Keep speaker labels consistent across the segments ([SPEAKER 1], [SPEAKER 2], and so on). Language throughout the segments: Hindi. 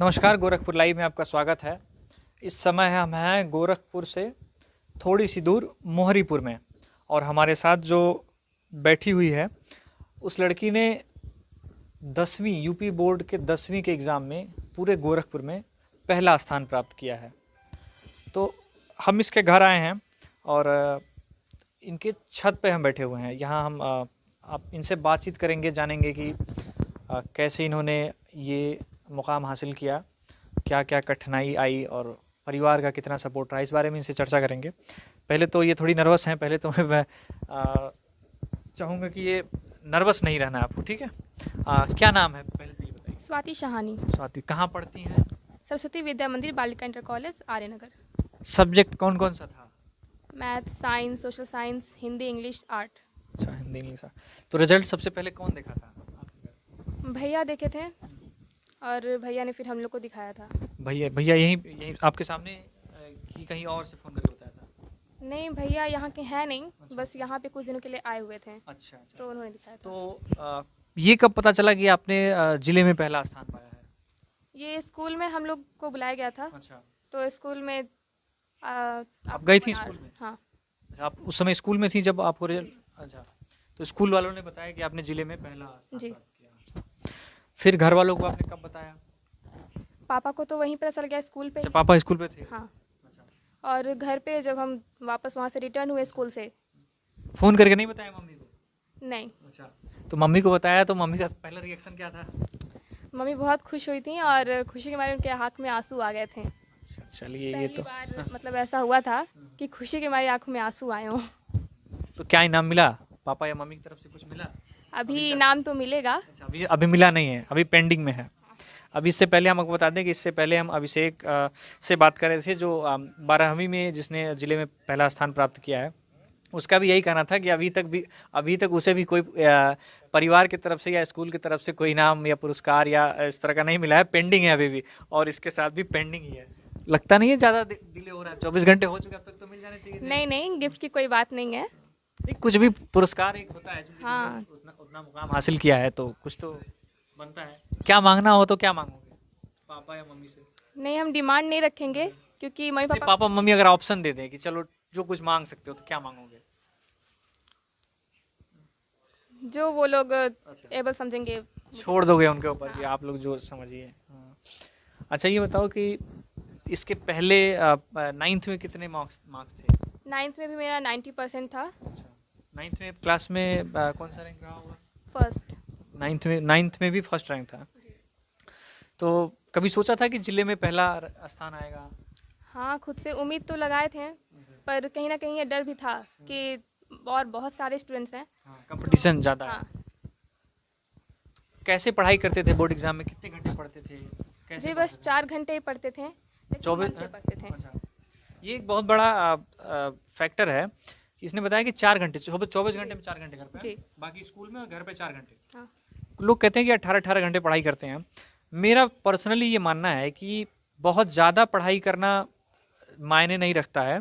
[SPEAKER 1] नमस्कार, गोरखपुर लाइव में आपका स्वागत है। इस समय हम हैं गोरखपुर से थोड़ी सी दूर मोहरीपुर में, और हमारे साथ जो बैठी हुई है उस लड़की ने 10वीं यूपी बोर्ड के 10वीं के एग्ज़ाम में पूरे गोरखपुर में पहला स्थान प्राप्त किया है। तो हम इसके घर आए हैं और इनके छत पे हम बैठे हुए हैं। यहाँ हम आप इनसे बातचीत करेंगे, जानेंगे कि कैसे इन्होंने ये मुकाम हासिल किया, क्या क्या कठिनाई आई और परिवार का कितना सपोर्ट रहा, इस बारे में इनसे चर्चा करेंगे। पहले तो ये थोड़ी नर्वस हैं, पहले तो मैं चाहूँगा कि ये नर्वस नहीं रहना आपको, ठीक है। क्या नाम है पहले तो ये बताइए।
[SPEAKER 2] स्वाति शाहानी।
[SPEAKER 1] स्वाति, कहाँ पढ़ती हैं?
[SPEAKER 2] सरस्वती विद्या मंदिर बालिका इंटर कॉलेज आर्यनगर।
[SPEAKER 1] सब्जेक्ट कौन कौन सा था?
[SPEAKER 2] Math, science, social science, Hindi, English, art.
[SPEAKER 1] अच्छा, हिंदी इंग्लिश। तो रिजल्ट सबसे पहले कौन देखा था?
[SPEAKER 2] भैया देखे थे और भैया ने फिर हम लोग को दिखाया था।
[SPEAKER 1] भैया भैया यहीं आपके सामने कि कहीं और से फ़ोन करके बताया था?
[SPEAKER 2] नहीं, भैया यहाँ के हैं नहीं।
[SPEAKER 1] अच्छा।
[SPEAKER 2] बस यहाँ पे कुछ दिनों के लिए आए हुए थे।
[SPEAKER 1] अच्छा अच्छा।
[SPEAKER 2] तो उन्होंने दिखाया था।
[SPEAKER 1] तो ये कब पता चला कि आपने ज़िले में पहला स्थान पाया है?
[SPEAKER 2] ये स्कूल में हम लोग को बुलाया गया था।
[SPEAKER 1] अच्छा।
[SPEAKER 2] तो स्कूल में
[SPEAKER 1] आप गई थी स्कूल में?
[SPEAKER 2] हाँ।
[SPEAKER 1] अच्छा, आप उस समय स्कूल में थी जब आपको रिजल्ट? अच्छा, तो स्कूल वालों ने बताया कि आपने ज़िले में पहला स्थान
[SPEAKER 2] जी।
[SPEAKER 1] प्राप्त किया। अच्छा। फिर घर वालों को आपने कब बताया?
[SPEAKER 2] पापा को तो वहीं पता चल गया, स्कूल पे।
[SPEAKER 1] अच्छा, पापा स्कूल पे थे?
[SPEAKER 2] हाँ।
[SPEAKER 1] अच्छा।
[SPEAKER 2] और घर पे जब हम वापस वहाँ से रिटर्न हुए स्कूल से।
[SPEAKER 1] फ़ोन करके नहीं बताया मम्मी को?
[SPEAKER 2] नहीं।
[SPEAKER 1] अच्छा, तो मम्मी को बताया तो मम्मी का पहला रिएक्शन क्या था?
[SPEAKER 2] मम्मी बहुत खुश हुई थी और खुशी के मारे उनके हाथ में आंसू आ गए थे।
[SPEAKER 1] अच्छा, चलिए ये
[SPEAKER 2] पहली
[SPEAKER 1] तो
[SPEAKER 2] बार मतलब ऐसा हुआ था कि खुशी के मारे आंखों में आंसू आए हों।
[SPEAKER 1] तो क्या इनाम मिला? पापा या मम्मी की तरफ से कुछ मिला?
[SPEAKER 2] अभी इनाम तो मिलेगा।
[SPEAKER 1] अच्छा, अभी अभी मिला नहीं है, अभी पेंडिंग में है। अभी इससे पहले हम आपको बता दें कि इससे पहले हम अभिषेक से बात कर रहे थे, जो 12वीं में जिसने ज़िले में पहला स्थान प्राप्त किया है। उसका भी यही कहना था कि अभी तक उसे भी कोई परिवार की तरफ से या स्कूल की तरफ से कोई इनाम या पुरस्कार या इस तरह का नहीं मिला है, पेंडिंग है अभी भी, और इसके साथ भी पेंडिंग ही है। लगता नहीं है ज़्यादा डिले हो रहा है? 24 घंटे हो चुके, अब तक तो मिल जाने चाहिए थे।
[SPEAKER 2] नहीं नहीं, गिफ्ट की कोई बात नहीं है।
[SPEAKER 1] नहीं, कुछ भी पुरस्कार एक होता है, चूंकि
[SPEAKER 2] हाँ।
[SPEAKER 1] तुमने उतना मुकाम हासिल किया है तो कुछ तो बनता है। क्या मांगना हो तो क्या मांगोगे पापा या मम्मी से?
[SPEAKER 2] नहीं, हम डिमांड नहीं रखेंगे क्योंकि मम्मी
[SPEAKER 1] नहीं,
[SPEAKER 2] पापा
[SPEAKER 1] पापा मम्मी अगर ऑप्शन दे दें कि चलो जो कुछ मांग सकते हो, तो क्या मांगोगे?
[SPEAKER 2] जो वो लोग
[SPEAKER 1] अच्छा।
[SPEAKER 2] एबल समझेंगे।
[SPEAKER 1] छोड़ दोगे उनके ऊपर कि आप लोग जो समझिए। हाँ। अच्छा, ये बताओ कि इसके पहले 9th में कितने मार्क्स थे?
[SPEAKER 2] 9th में भी मेरा 90% था।
[SPEAKER 1] अच्छा, 9th में क्लास में कौन सा रैंक रहा होगा?
[SPEAKER 2] फर्स्ट।
[SPEAKER 1] 9th में भी फर्स्ट रैंक था। तो कभी सोचा था कि जिले में पहला स्थान आएगा?
[SPEAKER 2] हाँ, खुद से उम्मीद तो लगाए थे, पर कहीं ना कहीं ये डर भी था कि और बहुत सारे स्टूडेंट्स हैं।
[SPEAKER 1] हाँ, कंपटीशन ज़्यादा है।
[SPEAKER 2] हाँ
[SPEAKER 1] कैसे पढ़ाई करते थे बोर्ड एग्जाम में? कितने घंटे पढ़ते थे? कैसे
[SPEAKER 2] जी,
[SPEAKER 1] पढ़ते
[SPEAKER 2] बस
[SPEAKER 1] थे?
[SPEAKER 2] 4 घंटे ही पढ़ते थे, लेकिन
[SPEAKER 1] 24
[SPEAKER 2] मन से पढ़ते थे।
[SPEAKER 1] अच्छा, ये एक बहुत बड़ा फैक्टर है कि इसने बताया कि 4 घंटे, 24 घंटे में 4 घंटे घर पे,
[SPEAKER 2] जी।
[SPEAKER 1] बाकी स्कूल में और घर पे 4 घंटे।
[SPEAKER 2] हाँ।
[SPEAKER 1] लोग कहते हैं कि 18-18 घंटे पढ़ाई करते हैं। मेरा पर्सनली ये मानना है कि बहुत ज़्यादा पढ़ाई करना मायने नहीं रखता है।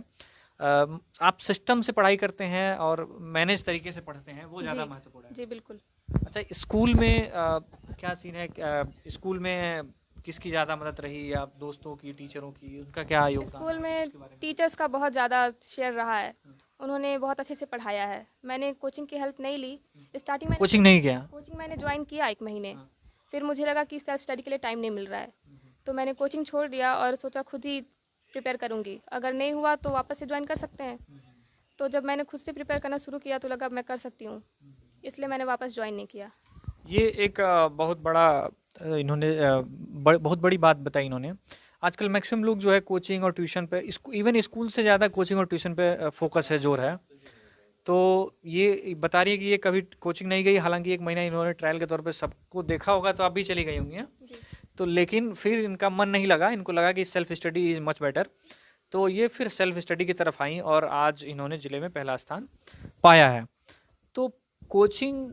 [SPEAKER 1] आप सिस्टम से पढ़ाई करते हैं और मैनेज तरीके से पढ़ते हैं, वो ज़्यादा
[SPEAKER 2] जी।
[SPEAKER 1] महत्वपूर्ण है।
[SPEAKER 2] जी बिल्कुल।
[SPEAKER 1] अच्छा, स्कूल में क्या सीन है? स्कूल में किसकी ज़्यादा मदद रही, या दोस्तों की, टीचरों की, उनका क्या योगदान
[SPEAKER 2] स्कूल
[SPEAKER 1] रहा?
[SPEAKER 2] में
[SPEAKER 1] उसके बारे में।
[SPEAKER 2] टीचर्स का बहुत ज़्यादा शेयर रहा है। उन्होंने बहुत अच्छे से पढ़ाया है। मैंने कोचिंग की हेल्प नहीं ली स्टार्टिंग में।
[SPEAKER 1] कोचिंग नहीं किया?
[SPEAKER 2] कोचिंग मैंने ज्वाइन किया 1 महीने।
[SPEAKER 1] हाँ।
[SPEAKER 2] फिर मुझे लगा कि सेल्फ स्टडी के लिए टाइम नहीं मिल रहा है, तो मैंने कोचिंग छोड़ दिया और सोचा खुद ही प्रिपेयर करूँगी। अगर नहीं हुआ तो वापस से ज्वाइन कर सकते हैं। तो जब मैंने खुद से प्रिपेयर करना शुरू किया तो लगा मैं कर सकती हूँ, इसलिए मैंने वापस ज्वाइन नहीं किया।
[SPEAKER 1] ये एक बहुत बड़ा इन्होंने बहुत बड़ी बात बताई इन्होंने। आजकल मैक्सिमम लोग जो है कोचिंग और ट्यूशन पे, इवन स्कूल से ज़्यादा कोचिंग और ट्यूशन पे फोकस है, जोर है। तो ये बता रही है कि ये कभी कोचिंग नहीं गई, हालांकि 1 महीना इन्होंने ट्रायल के तौर पे सबको देखा होगा, तो आप भी चली गई होंगी, हैं? तो लेकिन फिर इनका मन नहीं लगा, इनको लगा कि self study is much better. तो ये फिर सेल्फ स्टडी की तरफ आई और आज इन्होंने ज़िले में पहला स्थान पाया है। तो कोचिंग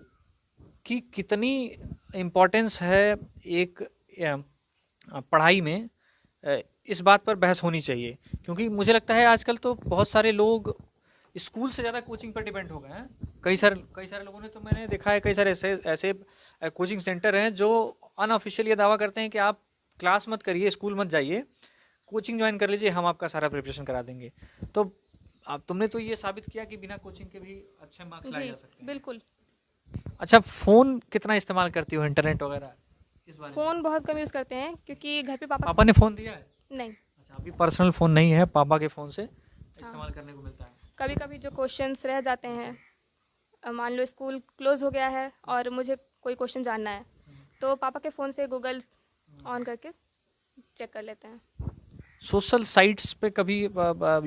[SPEAKER 1] की कितनी इम्पोर्टेंस है एक पढ़ाई में, इस बात पर बहस होनी चाहिए, क्योंकि मुझे लगता है आजकल तो बहुत सारे लोग स्कूल से ज़्यादा कोचिंग पर डिपेंड हो गए हैं। कई सारे लोगों ने, तो मैंने देखा है कई सारे ऐसे कोचिंग सेंटर हैं जो अनऑफिशियल ये दावा करते हैं कि आप क्लास मत करिए, स्कूल मत जाइए, कोचिंग ज्वाइन कर लीजिए, हम आपका सारा प्रिपरेशन करा देंगे। तो अब तुमने तो ये साबित किया कि बिना कोचिंग के भी अच्छे मार्क्स लाए
[SPEAKER 2] जी
[SPEAKER 1] जा सकते हैं।
[SPEAKER 2] बिल्कुल।
[SPEAKER 1] अच्छा, फ़ोन कितना इस्तेमाल करती हो, इंटरनेट वगैरह, इस बारे में?
[SPEAKER 2] फ़ोन बहुत कम यूज़ करते हैं क्योंकि घर पे पापा।
[SPEAKER 1] पापा ने फ़ोन दिया है?
[SPEAKER 2] नहीं।
[SPEAKER 1] अच्छा, अभी पर्सनल फ़ोन नहीं है, पापा के फ़ोन से
[SPEAKER 2] हाँ,
[SPEAKER 1] इस्तेमाल करने को मिलता है।
[SPEAKER 2] कभी कभी जो क्वेश्चंस रह जाते हैं, मान लो स्कूल क्लोज़ हो गया है और मुझे कोई क्वेश्चन जानना है, तो पापा के फ़ोन से गूगल ऑन करके चेक कर लेते हैं।
[SPEAKER 1] सोशल साइट्स पे कभी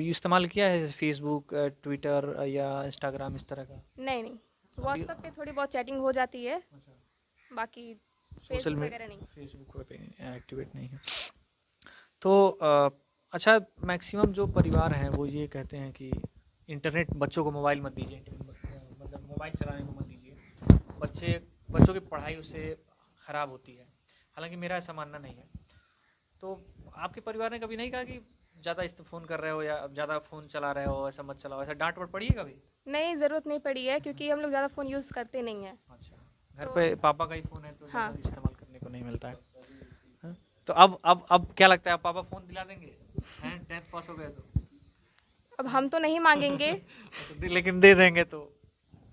[SPEAKER 1] इस्तेमाल किया है, जैसे फेसबुक, ट्विटर या इंस्टाग्राम, इस तरह का?
[SPEAKER 2] नहीं नहीं,
[SPEAKER 1] अभी
[SPEAKER 2] व्हाट्सएप पे थोड़ी बहुत चैटिंग हो जाती है,
[SPEAKER 1] अच्छा,
[SPEAKER 2] बाकी
[SPEAKER 1] सोशल
[SPEAKER 2] फेसबुक
[SPEAKER 1] में
[SPEAKER 2] वगैरह नहीं।
[SPEAKER 1] फेसबुक पे एक्टिवेट नहीं है। तो अच्छा, मैक्सिमम जो परिवार हैं वो ये कहते हैं कि इंटरनेट, बच्चों को मोबाइल मत दीजिए, मतलब मोबाइल चलाने को मत दीजिए, बच्चों की पढ़ाई उससे ख़राब होती है। हालांकि मेरा ऐसा मानना नहीं है। तो आपके परिवार ने कभी नहीं कहा कि ज़्यादा इस फ़ोन कर रहे हो या ज़्यादा फ़ोन चला रहे हो, ऐसा मत चलाओ, ऐसा डांट वाट पड़ी है कभी?
[SPEAKER 2] नहीं, ज़रूरत नहीं पड़ी है क्योंकि हम लोग ज़्यादा फ़ोन यूज़ करते नहीं हैं।
[SPEAKER 1] अच्छा, घर
[SPEAKER 2] तो
[SPEAKER 1] पे पापा का ही फ़ोन है तो
[SPEAKER 2] हाँ।
[SPEAKER 1] ज़्यादा इस्तेमाल करने को नहीं मिलता है। हाँ? तो अब क्या लगता है, आप पापा फ़ोन दिला देंगे हैं, 10th पास हो गए तो?
[SPEAKER 2] अब हम तो नहीं मांगेंगे,
[SPEAKER 1] अच्छा, लेकिन दे देंगे तो?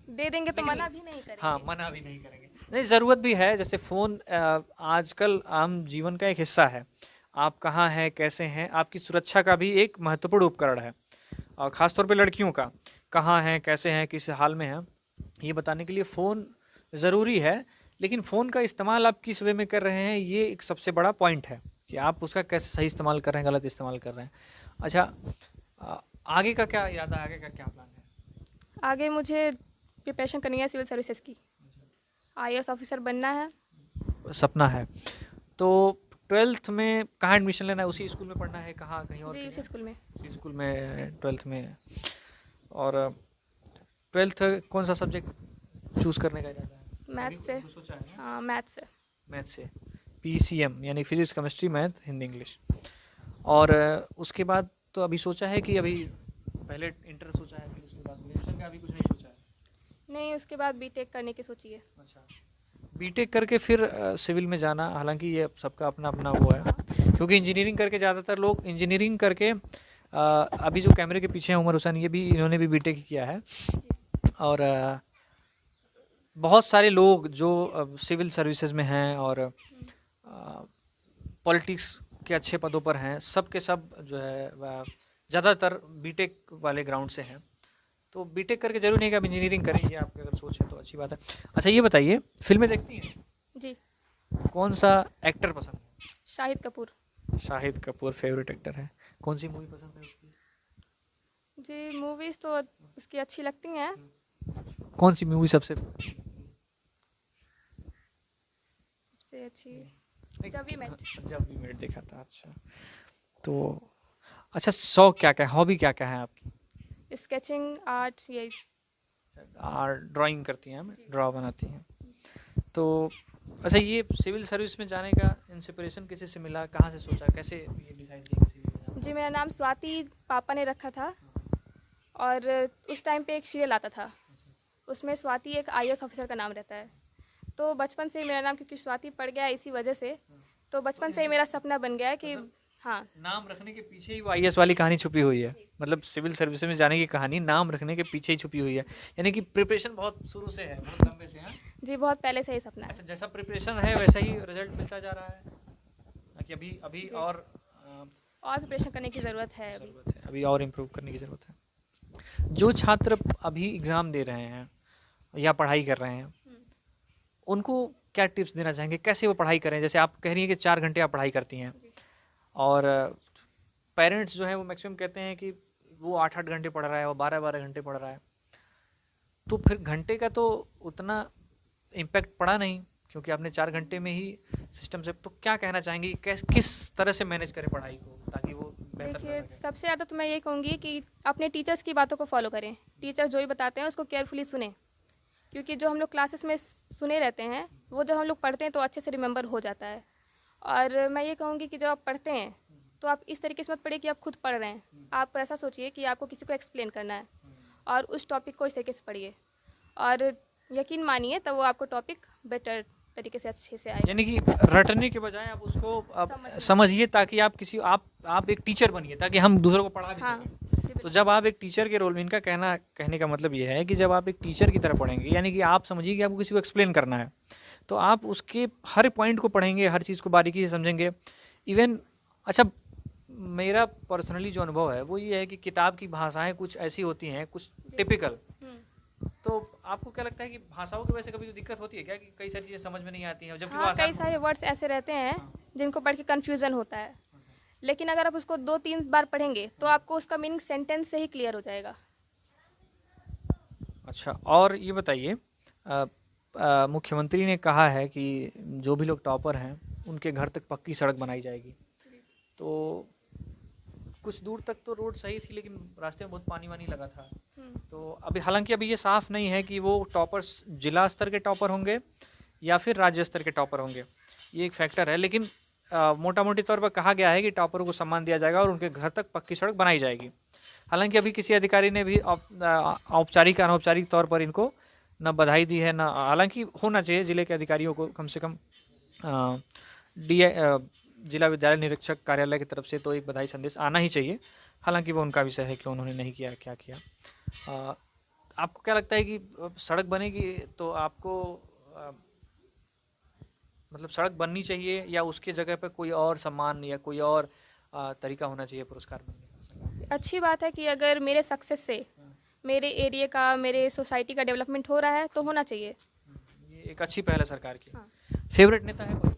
[SPEAKER 2] दे देंगे तो
[SPEAKER 1] लेकिन
[SPEAKER 2] मना भी नहीं करेंगे।
[SPEAKER 1] हाँ, मना भी नहीं करेंगे। नहीं, ज़रूरत भी है, जैसे फ़ोन आजकल आम जीवन का एक हिस्सा है। आप कहाँ हैं, कैसे हैं, आपकी सुरक्षा का भी एक महत्वपूर्ण उपकरण है। और ख़ास तौर पे लड़कियों का, कहाँ हैं, कैसे हैं, किस हाल में हैं, ये बताने के लिए फ़ोन ज़रूरी है। लेकिन फ़ोन का इस्तेमाल आप किस वे में कर रहे हैं, ये एक सबसे बड़ा पॉइंट है कि आप उसका कैसे सही इस्तेमाल कर रहे हैं, गलत इस्तेमाल कर रहे हैं। अच्छा, अ, आगे का क्या इरादा है, आगे का क्या प्लान है?
[SPEAKER 2] आगे मुझे प्रिपरेशन करनी है सिविल सर्विसेज की, आईएएस ऑफिसर बनना है।
[SPEAKER 1] सपना है। तो 12th में कहाँ एडमिशन लेना है, उसी स्कूल में पढ़ना है, कहाँ कहीं और
[SPEAKER 2] जी,
[SPEAKER 1] कहीं
[SPEAKER 2] उसी
[SPEAKER 1] है?
[SPEAKER 2] स्कूल में।
[SPEAKER 1] उसी स्कूल में 12th में। और 12th कौन सा सब्जेक्ट चूज़ करने का इरादा है?
[SPEAKER 2] मैथ से।
[SPEAKER 1] अभी सोचा है ना?
[SPEAKER 2] हाँ, मैथ से।
[SPEAKER 1] मैथ से, पीसीएम यानी physics, chemistry, math, Hindi, English. और उसके बाद तो अभी सोचा है कि अभी पहले इंटर सोचा है, फिर उसके बाद ग्रेजुएशन का अभी कुछ नहीं सोचा है?
[SPEAKER 2] नहीं, उसके बाद बीटेक करने की सोची है।
[SPEAKER 1] अच्छा, बीटेक करके फिर सिविल में जाना, हालांकि ये सबका अपना अपना वो है, क्योंकि इंजीनियरिंग करके ज़्यादातर लोग इंजीनियरिंग करके अभी जो कैमरे के पीछे हैं उमर हुसैन, ये भी, इन्होंने भी बीटेक ही किया है। और बहुत सारे लोग जो सिविल सर्विसेज में हैं और पॉलिटिक्स के अच्छे पदों पर हैं, सब के सब जो है वह ज़्यादातर बीटेक वाले ग्राउंड से हैं। तो बीटेक करके जरूरी नहीं कि आप इंजीनियरिंग करें, ये आपकी अगर सोच है तो अच्छी बात है। अच्छा, ये बताइए, फिल्में देखती हैं?
[SPEAKER 2] जी।
[SPEAKER 1] कौन सा एक्टर पसंद है?
[SPEAKER 2] शाहिद कपूर।
[SPEAKER 1] शाहिद कपूर फेवरेट एक्टर है। कौन सी मूवी पसंद है उसकी?
[SPEAKER 2] जी, मूवीज़ तो उसकी अच्छी लगती हैं।
[SPEAKER 1] कौन सी मूवी सबसे
[SPEAKER 2] सबसे अच्छी जब वी मेट।
[SPEAKER 1] जब वी मेट देखा था। अच्छा, तो अच्छा, शौक क्या क्या है, हॉबी क्या क्या है आपकी?
[SPEAKER 2] स्केचिंग, आर्ट, यही।
[SPEAKER 1] आर्ट, ड्राइंग करती हैं, ड्रा बनाती हैं। तो अच्छा, ये सिविल सर्विस में जाने का इंस्पिरेशन किसी से मिला, कहाँ से सोचा, कैसे ये डिसाइड किया कि सिविल में जाना?
[SPEAKER 2] जी, मेरा नाम स्वाति पापा ने रखा था और उस टाइम पे एक सीरियल आता था, उसमें स्वाति एक आईएएस ऑफिसर का नाम रहता है। तो बचपन से ही मेरा नाम क्योंकि स्वाति पड़ गया इसी वजह से, तो बचपन से ही मेरा सपना बन गया है कि हाँ।
[SPEAKER 1] नाम रखने के पीछे ही वो आईएएस वाली कहानी छुपी हुई है, मतलब सिविल सर्विस में जाने की कहानी नाम रखने के पीछे ही छुपी हुई है, यानी कि प्रिपरेशन बहुत शुरू से है, बहुत लंबे से है।
[SPEAKER 2] जी, बहुत पहले से ही सपना है।
[SPEAKER 1] अच्छा, जैसा प्रिपरेशन है वैसा ही रिजल्ट मिलता जा रहा है, कि अभी अभी
[SPEAKER 2] जी।
[SPEAKER 1] और
[SPEAKER 2] और प्रिपरेशन करने की ज़रूरत है अभी।
[SPEAKER 1] ज़रूरत है, अभी और इम्प्रूव करने की ज़रूरत है। जो छात्र अभी एग्ज़ाम दे रहे हैं या पढ़ाई कर रहे हैं, उनको क्या टिप्स देना चाहेंगे, कैसे वो पढ़ाई करें? जैसे आप कह रही हैं कि 4 घंटे आप पढ़ाई करती हैं,
[SPEAKER 2] जी।
[SPEAKER 1] और पेरेंट्स जो हैं वो मैक्सिमम कहते हैं कि वो 8-8 घंटे पढ़ रहा है, वो 12-12 घंटे पढ़ रहा है, तो फिर घंटे का तो उतना इम्पैक्ट पड़ा नहीं, क्योंकि आपने 4 घंटे में ही सिस्टम से, तो क्या कहना चाहेंगी, किस तरह से मैनेज करें पढ़ाई को ताकि वो बेहतर
[SPEAKER 2] देखिए,
[SPEAKER 1] कर सकें?
[SPEAKER 2] सबसे ज़्यादा तो मैं ये कहूँगी कि अपने टीचर्स की बातों को फॉलो करें। टीचर्स जो भी बताते हैं उसको केयरफुली सुने, क्योंकि जो हम लोग क्लासेस में सुने रहते हैं वो जब हम लोग पढ़ते हैं तो अच्छे से रिमेंबर हो जाता है। और मैं ये कहूँगी कि जब आप पढ़ते हैं तो आप इस तरीके से मत पढ़िए कि आप खुद पढ़ रहे हैं, आप ऐसा सोचिए कि आपको किसी को एक्सप्लेन करना है और उस टॉपिक को इस तरीके से पढ़िए और यकीन मानिए तब वो आपको टॉपिक बेटर तरीके से अच्छे से आएगा।
[SPEAKER 1] यानी कि रटने के बजाय आप उसको आप
[SPEAKER 2] समझिए।
[SPEAKER 1] समझिए, ताकि आप किसी आप एक टीचर बनिए, ताकि हम दूसरों को पढ़ा भी
[SPEAKER 2] हाँ
[SPEAKER 1] सकें।
[SPEAKER 2] जी
[SPEAKER 1] तो
[SPEAKER 2] बिल्कुल।
[SPEAKER 1] जब आप एक टीचर के रोल में, इनका कहने का मतलब ये है कि जब आप एक टीचर की तरह पढ़ेंगे, यानी कि आप समझिए कि आपको किसी को एक्सप्लेन करना है, तो आप उसके हर पॉइंट को पढ़ेंगे, हर चीज़ को बारीकी से समझेंगे। इवन अच्छा, मेरा पर्सनली जो अनुभव है वो ये है कि किताब की भाषाएं कुछ ऐसी होती हैं, कुछ टिपिकल। तो आपको क्या लगता है कि भाषाओं की वजह से कभी दिक्कत होती है क्या, कि कई सारी चीज़ें समझ में नहीं आती हैं, जबकि वो
[SPEAKER 2] हाँ,
[SPEAKER 1] आसान
[SPEAKER 2] कई सारे वर्ड्स ऐसे रहते हैं
[SPEAKER 1] हाँ।
[SPEAKER 2] जिनको पढ़ के कन्फ्यूज़न होता है, लेकिन अगर आप उसको 2-3 बार पढ़ेंगे तो आपको उसका मीनिंग सेंटेंस से ही क्लियर हो जाएगा।
[SPEAKER 1] अच्छा, और ये बताइए, मुख्यमंत्री ने कहा है कि जो भी लोग टॉपर हैं उनके घर तक पक्की सड़क बनाई जाएगी। तो कुछ दूर तक तो रोड सही थी, लेकिन रास्ते में बहुत पानी वानी लगा था। तो अभी हालांकि अभी ये साफ नहीं है कि वो टॉपर्स जिला स्तर के टॉपर होंगे या फिर राज्य स्तर के टॉपर होंगे, ये एक फैक्टर है। लेकिन मोटा मोटी तौर पर कहा गया है कि टॉपरों को सम्मान दिया जाएगा और उनके घर तक पक्की सड़क बनाई जाएगी। हालांकि अभी किसी अधिकारी ने भी औपचारिक अनौपचारिक तौर पर इनको न बधाई दी है, न, हालांकि होना चाहिए जिले के अधिकारियों को कम से कम डी जिला विद्यालय निरीक्षक कार्यालय की तरफ से तो एक बधाई संदेश आना ही चाहिए। हालांकि वो उनका विषय है कि उन्होंने नहीं किया, क्या किया। आपको क्या लगता है कि सड़क बनेगी तो आपको मतलब सड़क बननी चाहिए, या उसके जगह पर कोई और सम्मान या कोई और तरीका होना चाहिए पुरस्कार बनने का?
[SPEAKER 2] अच्छी बात है कि अगर मेरे सक्सेस से मेरे एरिया का, मेरे सोसाइटी का डेवलपमेंट हो रहा है तो होना चाहिए।
[SPEAKER 1] ये एक अच्छी पहल है सरकार की।
[SPEAKER 2] हाँ।
[SPEAKER 1] फेवरेट नेता है कोई?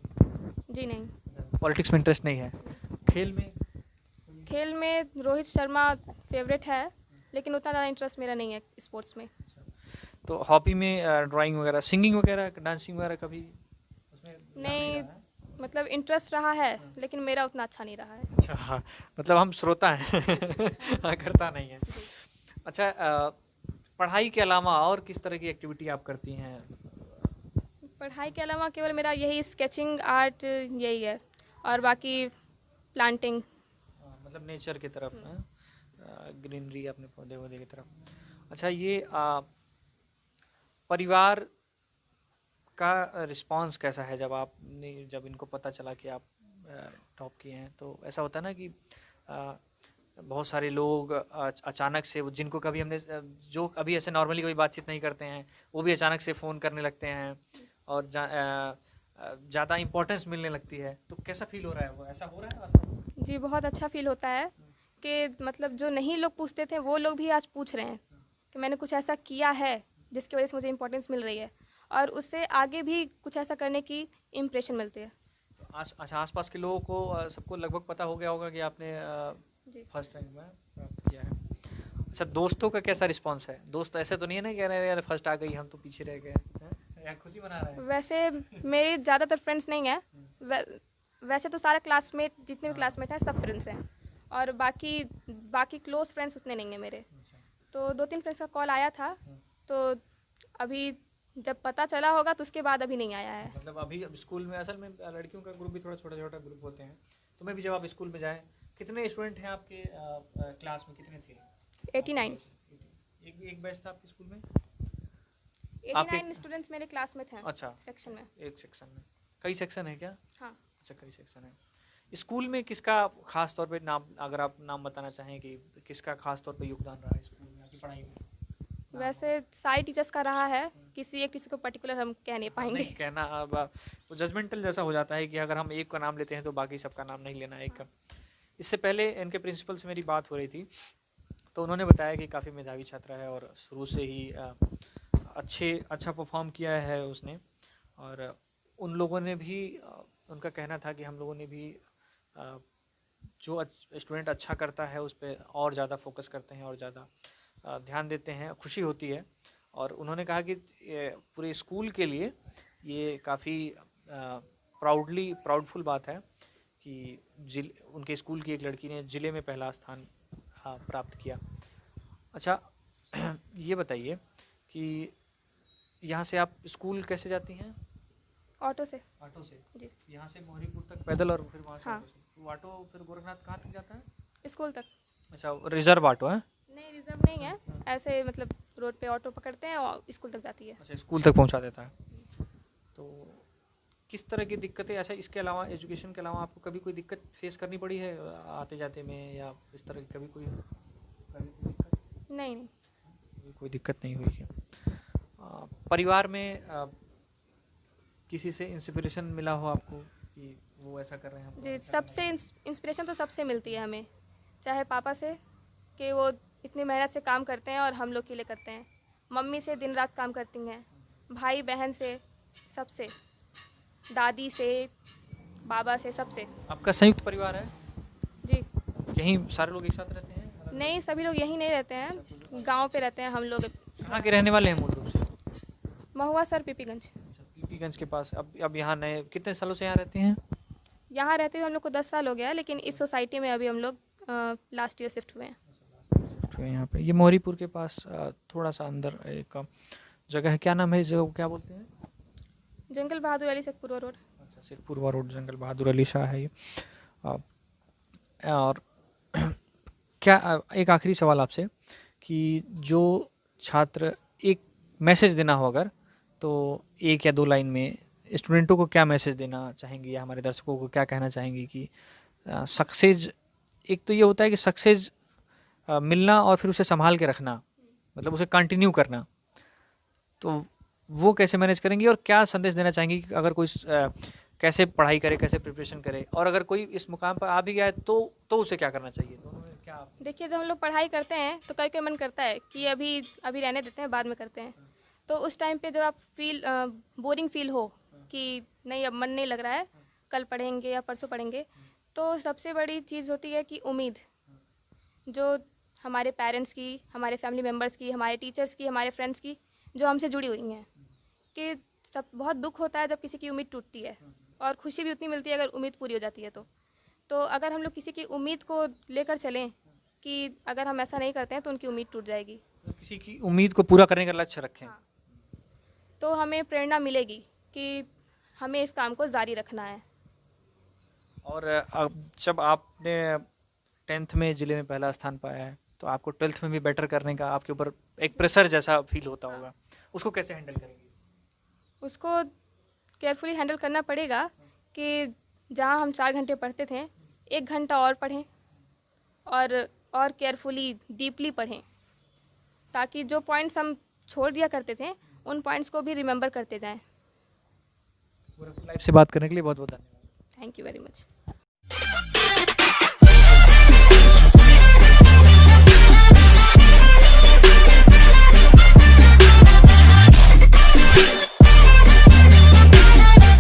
[SPEAKER 2] जी नहीं।
[SPEAKER 1] पॉलिटिक्स में इंटरेस्ट नहीं है? खेल में?
[SPEAKER 2] खेल में रोहित शर्मा फेवरेट है, लेकिन उतना ज़्यादा इंटरेस्ट मेरा नहीं है स्पोर्ट्स में।
[SPEAKER 1] तो हॉबी में ड्राइंग वगैरह, सिंगिंग वगैरह, डांसिंग वगैरह कभी उसमें ध्यान
[SPEAKER 2] नहीं,
[SPEAKER 1] रहा है?
[SPEAKER 2] मतलब इंटरेस्ट रहा है लेकिन मेरा उतना अच्छा नहीं रहा है।
[SPEAKER 1] अच्छा, हाँ, मतलब हम श्रोता हैं हाँ, करता नहीं है। अच्छा, पढ़ाई के अलावा और किस तरह की एक्टिविटी आप करती हैं?
[SPEAKER 2] पढ़ाई के अलावा केवल मेरा यही स्केचिंग आर्ट यही है, और बाकी प्लांटिंग।
[SPEAKER 1] मतलब नेचर की तरफ, ग्रीनरी, अपने पौधे वौधे की तरफ। अच्छा, ये परिवार का रिस्पांस कैसा है जब इनको पता चला कि आप टॉप किए हैं? तो ऐसा होता है ना कि बहुत सारे लोग अचानक से, जिनको कभी हमने जो अभी ऐसे नॉर्मली कोई बातचीत नहीं करते हैं, वो भी अचानक से फ़ोन करने लगते हैं और ज़्यादा इम्पोर्टेंस मिलने लगती है। तो कैसा फील हो रहा है? वो ऐसा हो रहा है वास्तव में?
[SPEAKER 2] जी, बहुत अच्छा फील होता है कि मतलब जो नहीं लोग पूछते थे वो लोग भी आज पूछ रहे हैं कि मैंने कुछ ऐसा किया है जिसकी वजह से मुझे इम्पोर्टेंस मिल रही है, और उससे आगे भी कुछ ऐसा करने की इम्प्रेशन मिलती है।
[SPEAKER 1] तो अच्छा, आसपास के लोगों को सबको लगभग पता हो गया होगा कि आपने
[SPEAKER 2] जी।
[SPEAKER 1] फर्स्ट रैंक में प्राप्त किया है। अच्छा, दोस्तों का कैसा रिस्पांस है? दोस्त ऐसे तो नहीं है ना कह रहे हैं यार फर्स्ट आ गई, हम तो पीछे रह गए हैं? या खुशी मना रहे हैं?
[SPEAKER 2] वैसे मेरे ज़्यादातर फ्रेंड्स नहीं हैं, वैसे तो सारे क्लासमेट, जितने भी क्लासमेट हैं सब फ्रेंड्स हैं, और बाकी क्लोज फ्रेंड्स उतने नहीं हैं मेरे। तो 2-3 फ्रेंड्स का कॉल आया था, तो अभी जब पता चला होगा तो उसके बाद अभी नहीं आया है।
[SPEAKER 1] मतलब अभी अब स्कूल में असल में लड़कियों का ग्रुप भी थोड़ा छोटा छोटा ग्रुप होते हैं, तो मैं भी जब आप स्कूल में जाएं, कितने स्टूडेंट हैं आपके क्लास में, कितने थे?
[SPEAKER 2] 89।
[SPEAKER 1] एक बैच था आपके स्कूल में?
[SPEAKER 2] 89 स्टूडेंट्स मेरे क्लास में थे।
[SPEAKER 1] अच्छा,
[SPEAKER 2] सेक्शन में।
[SPEAKER 1] एक सेक्शन में? कई सेक्शन है क्या?
[SPEAKER 2] हाँ।
[SPEAKER 1] अच्छा, कई सेक्शन है। स्कूल में किसका खास तौर पे नाम, अगर आप नाम बताना चाहें कि किसका खास तौर पे योगदान रहा है स्कूल में आपकी पढ़ाई में?
[SPEAKER 2] वैसे सारे टीचर्स का रहा है, किसी एक टीचर को पर्टिकुलर हम कह नहीं पाएंगे।
[SPEAKER 1] नहीं कहना, अब वो जजमेंटल जैसा हो जाता है कि अगर हम एक का नाम लेते हैं तो बाकी सबका नाम नहीं लेना एक का। इससे पहले इनके प्रिंसिपल से मेरी बात हो रही थी, तो उन्होंने बताया कि काफ़ी मेधावी छात्रा है और शुरू से ही अच्छा परफॉर्म किया है उसने। और उन लोगों ने भी, उनका कहना था कि हम लोगों ने भी जो स्टूडेंट अच्छा करता है उस पर और ज़्यादा फोकस करते हैं और ज़्यादा ध्यान देते हैं, खुशी होती है। और उन्होंने कहा कि पूरे स्कूल के लिए ये काफ़ी प्राउडफुल बात है कि उनके स्कूल की एक लड़की ने ज़िले में पहला स्थान प्राप्त किया। अच्छा, ये बताइए कि यहाँ से आप स्कूल कैसे जाती हैं?
[SPEAKER 2] ऑटो से।
[SPEAKER 1] ऑटो से?
[SPEAKER 2] जी।
[SPEAKER 1] यहाँ से मोहरीपुर तक पैदल और फिर वहाँ से
[SPEAKER 2] हाँ।
[SPEAKER 1] ऑटो से? तो ऑटो फिर गोरखनाथ कहाँ तक जाता है?
[SPEAKER 2] स्कूल तक।
[SPEAKER 1] अच्छा, रिजर्व ऑटो है?
[SPEAKER 2] नहीं, रिजर्व नहीं है, ऐसे मतलब रोड पे ऑटो पकड़ते हैं और स्कूल तक जाती है।
[SPEAKER 1] अच्छा, स्कूल तक पहुँचा देता है। तो किस तरह की दिक्कतें, अच्छा इसके अलावा एजुकेशन के अलावा आपको कभी कोई दिक्कत फेस करनी पड़ी है आते जाते में, या इस तरह की कभी कोई दिक्कत?
[SPEAKER 2] नहीं नहीं।
[SPEAKER 1] कोई दिक्कत नहीं हुई है। परिवार में किसी से इंस्पिरेशन मिला हो आपको कि वो ऐसा कर रहे हैं?
[SPEAKER 2] जी, सबसे इंस्पिरेशन तो सबसे मिलती है हमें, चाहे पापा से कि वो इतनी मेहनत से काम करते हैं और हम लोग के लिए करते हैं, मम्मी से दिन रात काम करती हैं, भाई बहन से, सबसे, दादी से, बाबा से, सबसे।
[SPEAKER 1] आपका संयुक्त परिवार है?
[SPEAKER 2] जी
[SPEAKER 1] यहीं सारे लोग एक साथ रहते हैं?
[SPEAKER 2] नहीं, सभी लोग यहीं नहीं रहते हैं, गांव पे रहते हैं हम लोग।
[SPEAKER 1] कहाँ के रहने वाले हैं मूल रूप से?
[SPEAKER 2] महुआ सर, पीपीगंज।
[SPEAKER 1] अच्छा, पीपीगंज के पास। अब यहाँ नए कितने सालों से यहाँ रहते हैं?
[SPEAKER 2] यहाँ रहते हुए हम लोग को 10 साल हो गया है, लेकिन इस सोसाइटी में अभी हम लोग लास्ट ईयर शिफ्ट हुए हैं।
[SPEAKER 1] शिफ्ट हुए यहाँ पे। ये मोहरीपुर के पास थोड़ा सा अंदर एक जगह है, क्या नाम है इस जगह को, क्या बोलते हैं?
[SPEAKER 2] जंगल बहादुर अली शेखपुरा रोड।
[SPEAKER 1] अच्छा, शेखपुरवा रोड, जंगल बहादुर अली शाह है ये। और क्या एक आखिरी सवाल आपसे कि जो छात्र, एक मैसेज देना हो अगर, तो 1 या 2 लाइन में स्टूडेंटों को क्या मैसेज देना चाहेंगी, या हमारे दर्शकों को क्या कहना चाहेंगी कि सक्सेस, एक तो ये होता है कि सक्सेस मिलना और फिर उसे संभाल के रखना, मतलब उसे कंटिन्यू करना, तो वो कैसे मैनेज करेंगी, और क्या संदेश देना चाहेंगी कि अगर कोई कैसे पढ़ाई करे, कैसे प्रिपरेशन करे, और अगर कोई इस मुकाम पर आ भी गया है तो उसे क्या करना चाहिए? दोनों में क्या
[SPEAKER 2] देखिए, जब हम लोग पढ़ाई करते हैं तो कई कई मन करता है कि अभी रहने देते हैं, बाद में करते हैं। तो उस टाइम पे जब आप बोरिंग फील हो कि नहीं अब मन नहीं लग रहा है, कल पढ़ेंगे या परसों पढ़ेंगे, तो सबसे बड़ी चीज़ होती है कि उम्मीद, जो हमारे पेरेंट्स की, हमारे फैमिली मेम्बर्स की, हमारे टीचर्स की, हमारे फ्रेंड्स की, जो हमसे जुड़ी हुई हैं, कि सब बहुत दुख होता है जब किसी की उम्मीद टूटती है, और खुशी भी उतनी मिलती है अगर उम्मीद पूरी हो जाती है। तो अगर हम लोग किसी की उम्मीद को लेकर चलें कि अगर हम ऐसा नहीं करते हैं तो उनकी उम्मीद टूट जाएगी,
[SPEAKER 1] किसी की उम्मीद को पूरा करने का लक्ष्य रखें।
[SPEAKER 2] हाँ, तो हमें प्रेरणा मिलेगी कि हमें इस काम को जारी रखना है।
[SPEAKER 1] और जब आपने 10th में ज़िले में पहला स्थान पाया है, तो आपको 12th में भी बेटर करने का आपके ऊपर एक प्रेशर जैसा फील होता होगा, उसको कैसे हैंडल करेंगे?
[SPEAKER 2] उसको केयरफुली हैंडल करना पड़ेगा कि जहाँ हम 4 घंटे पढ़ते थे, 1 घंटा और पढ़ें, और केयरफुली डीपली पढ़ें, ताकि जो पॉइंट्स हम छोड़ दिया करते थे उन पॉइंट्स को भी रिमेंबर करते जाएं।
[SPEAKER 1] पूरा लाइफ से बात करने के लिए बहुत बहुत धन्यवाद।
[SPEAKER 2] Thank you very much.